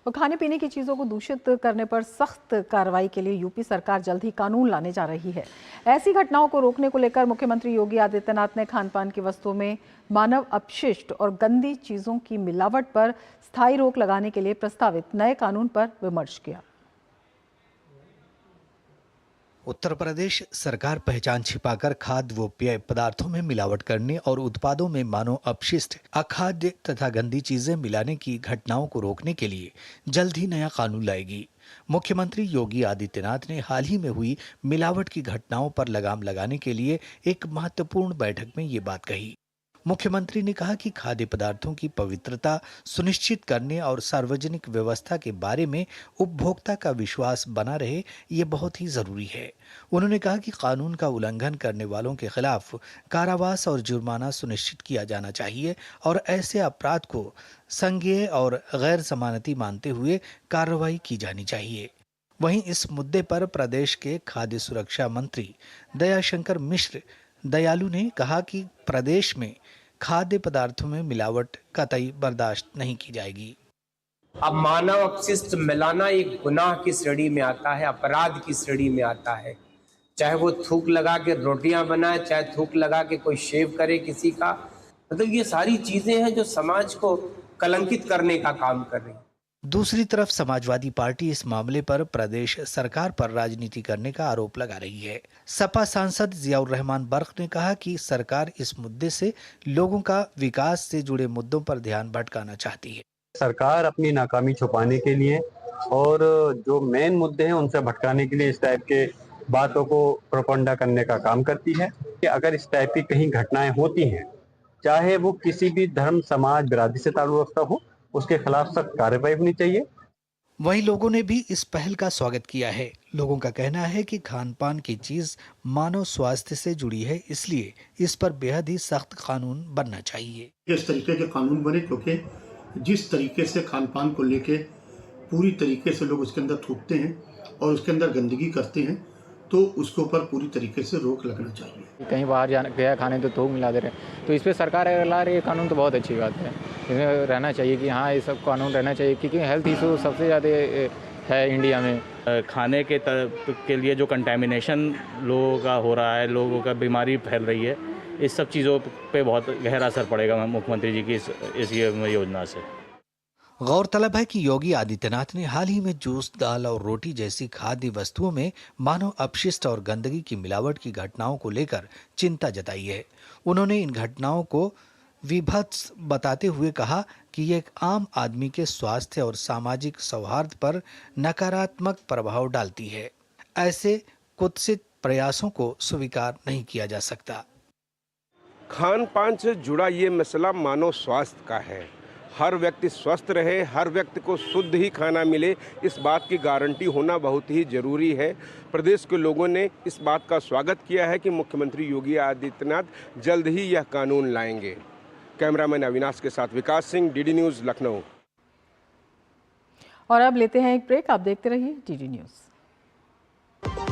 तो खाने पीने की चीज़ों को दूषित करने पर सख्त कार्रवाई के लिए यूपी सरकार जल्द ही कानून लाने जा रही है। ऐसी घटनाओं को रोकने को लेकर मुख्यमंत्री योगी आदित्यनाथ ने खान पान की वस्तुओं में मानव अपशिष्ट और गंदी चीज़ों की मिलावट पर स्थायी रोक लगाने के लिए प्रस्तावित नए कानून पर विमर्श किया। उत्तर प्रदेश सरकार पहचान छिपाकर खाद्य व पेय पदार्थों में मिलावट करने और उत्पादों में मानव अपशिष्ट, अखाद्य तथा गंदी चीजें मिलाने की घटनाओं को रोकने के लिए जल्द ही नया कानून लाएगी। मुख्यमंत्री योगी आदित्यनाथ ने हाल ही में हुई मिलावट की घटनाओं पर लगाम लगाने के लिए एक महत्वपूर्ण बैठक में ये बात कही। मुख्यमंत्री ने कहा कि खाद्य पदार्थों की पवित्रता सुनिश्चित करने और सार्वजनिक व्यवस्था के बारे में उपभोक्ता का विश्वास बना रहे, ये बहुत ही जरूरी है। उन्होंने कहा कि कानून का उल्लंघन करने वालों के खिलाफ कारावास और जुर्माना सुनिश्चित किया जाना चाहिए और ऐसे अपराध को संज्ञेय और गैर जमानती मानते हुए कार्रवाई की जानी चाहिए। वहीं इस मुद्दे पर प्रदेश के खाद्य सुरक्षा मंत्री दयाशंकर मिश्र दयालु ने कहा कि प्रदेश में खाद्य पदार्थों में मिलावट कतई बर्दाश्त नहीं की जाएगी। अब मानव अपशिष्ट मिलाना एक गुनाह की श्रेणी में आता है, अपराध की श्रेणी में आता है। चाहे वो थूक लगा के रोटियां बनाए, चाहे थूक लगा के कोई शेव करे किसी का, मतलब ये सारी चीजें हैं जो समाज को कलंकित करने का काम कर रही हैं। दूसरी तरफ समाजवादी पार्टी इस मामले पर प्रदेश सरकार पर राजनीति करने का आरोप लगा रही है। सपा सांसद जियाउर रहमान बर्क ने कहा कि सरकार इस मुद्दे से लोगों का विकास से जुड़े मुद्दों पर ध्यान भटकाना चाहती है। सरकार अपनी नाकामी छुपाने के लिए और जो मेन मुद्दे हैं उनसे भटकाने के लिए इस टाइप के बातों को प्रोपेगेंडा करने का काम करती है कि अगर इस टाइप की कहीं घटनाएं होती हैं, चाहे वो किसी भी धर्म समाज बिरादरी से ताल्लुक रखता हो, उसके खिलाफ सख्त कार्रवाई होनी चाहिए। वहीं लोगों ने भी इस पहल का स्वागत किया है। लोगों का कहना है कि खान पान की चीज मानव स्वास्थ्य से जुड़ी है, इसलिए इस पर बेहद ही सख्त कानून बनना चाहिए। इस तरीके के कानून बने क्योंकि जिस तरीके से खान पान को लेके पूरी तरीके से लोग उसके अंदर थूकते हैं और उसके अंदर गंदगी करते हैं, तो उसके ऊपर पूरी तरीके से रोक लगना चाहिए। कहीं बाहर जाना गया खाने तो थूक मिला दे रहे हैं, तो इस पे सरकार ला रही है कानून, तो बहुत अच्छी बात है। इसमें रहना चाहिए कि हाँ ये सब कानून रहना चाहिए, क्योंकि हेल्थ इशू सबसे ज़्यादा है इंडिया में। खाने के लिए जो कंटेमिनेशन लोगों का हो रहा है, लोगों का बीमारी फैल रही है, इस सब चीज़ों पे बहुत गहरा असर पड़ेगा मुख्यमंत्री जी की इस योजना से। गौरतलब है कि योगी आदित्यनाथ ने हाल ही में जूस, दाल और रोटी जैसी खाद्य वस्तुओं में मानव अपशिष्ट और गंदगी की मिलावट की घटनाओं को लेकर चिंता जताई है। उन्होंने इन घटनाओं को विभत्स बताते हुए कहा कि ये एक आम आदमी के स्वास्थ्य और सामाजिक सौहार्द पर नकारात्मक प्रभाव डालती है। ऐसे कुत्सित प्रयासों को स्वीकार नहीं किया जा सकता। खान पान से जुड़ा ये मसला मानव स्वास्थ्य का है। हर व्यक्ति स्वस्थ रहे, हर व्यक्ति को शुद्ध ही खाना मिले, इस बात की गारंटी होना बहुत ही जरूरी है। प्रदेश के लोगों ने इस बात का स्वागत किया है कि मुख्यमंत्री योगी आदित्यनाथ जल्द ही यह कानून लाएंगे। कैमरामैन अविनाश के साथ विकास सिंह, डीडी न्यूज़, लखनऊ। और अब लेते हैं एक ब्रेक। आप देखते रहिए डीडी न्यूज़।